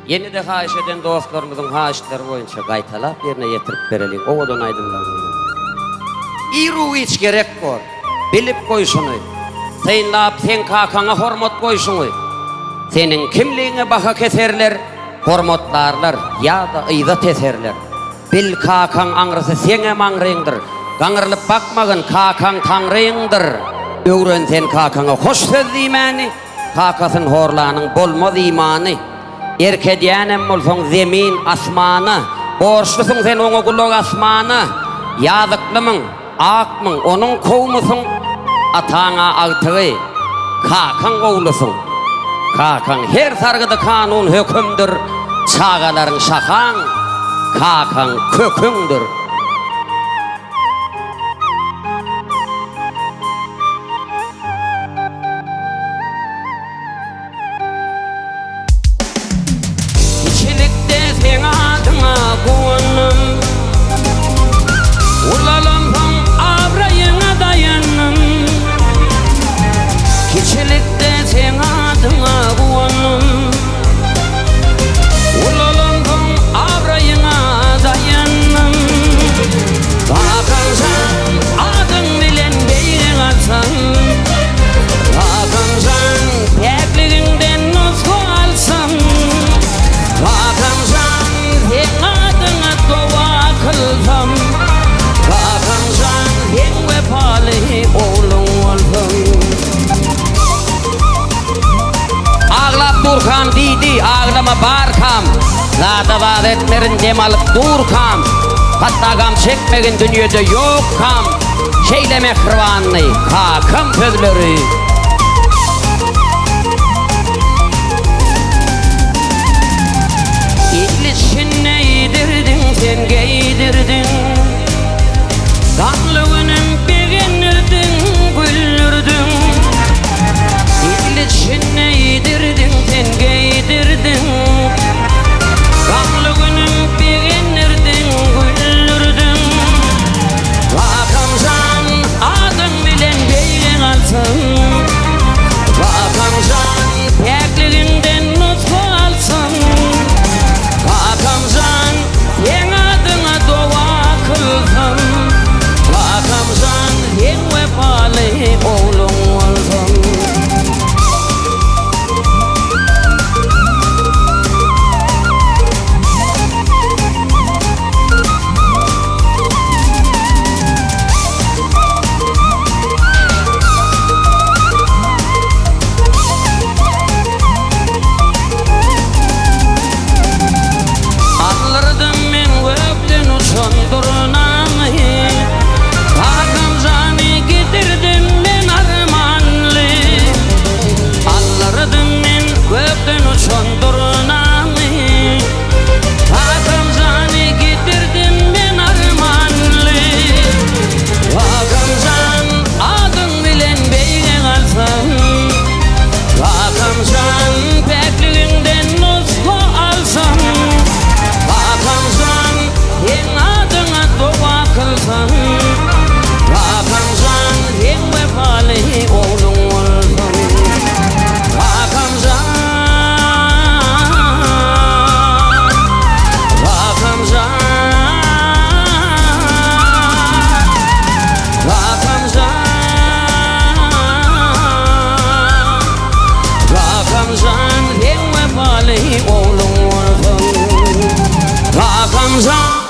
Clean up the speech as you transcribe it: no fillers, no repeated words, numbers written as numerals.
Yeni de haş eden dostlarımızın haşları boyunca gaytalap yerine yetirip verelim. Ovadan aydınlanıyor. İru hiç gerek var. Bilip koyşunu. Sayınlap sen kakana hormat koyşunu. Senin kimliğine baka keserler, hormatlarlar ya da ıйzat eserler. Bil kakan angrısı sene mangrıyındır. Gangırlıp bakmagın kakan tanrıyındır. Öğren sen kakana hoş söz imani. Kakasın horlanın bolmaz imanı. Erkediyenem olsun zemin asmanı. Borçlusun sen onu kulak asmanı. Yazıklımın, akmın, onun kovmusun. Atana altığı, kakan oğlusun. Kakan her sargıda kanun hükümdür. Çağaların şakan, kakan kökündür. İçilikte sen adına kuanım. Ulalamam abrayına dayanım. İçilikte sen adına kuanım. Ulalamam abrayına dayanım. Bakansan adın bilen beyin atsan. Bakansan pekliğinden nusku alsam. Bakansan sen adına dua kılsam. Bakansan sen vefalı oğlum olsam. Ağlap durkam didi ağlama barkam. Zata vaat etmerin dem alıp durkam. Hatta gam çekmegin dünyada yok kam. Şeyle mehrivanlı kakam sözleri. İlişinne yedirdin sen giydirdin. Kanlığının beğenirdin güldürdün. İlişinne yedirdin sen giydirdin. Kanlığının beğenirdin güldürdün. Bakamsan adın bilen beyin alsın. Bakamsan pekliğinden nusku alsın. Bakamsan sen adına dua kılsın. Bakamsan sen vefalı oğlum olsın. Anlardım men öptün uçandırnamı. Bakamsan getirdim men armanlı. Anlardım men öptün uçandırnamı. Bakamsan getirdim men armanlı. Bakamsan adın bilen beyin alsam. Bakamsan pekliğinden nusku alsam. Bakamsan sen adına dua kılsam. Bakamsan sen vefalı oğlum olsam. Bakamsan, bakamsan, bakamsan, bakamsan sen vefalı oğlum olsam. Bakamsan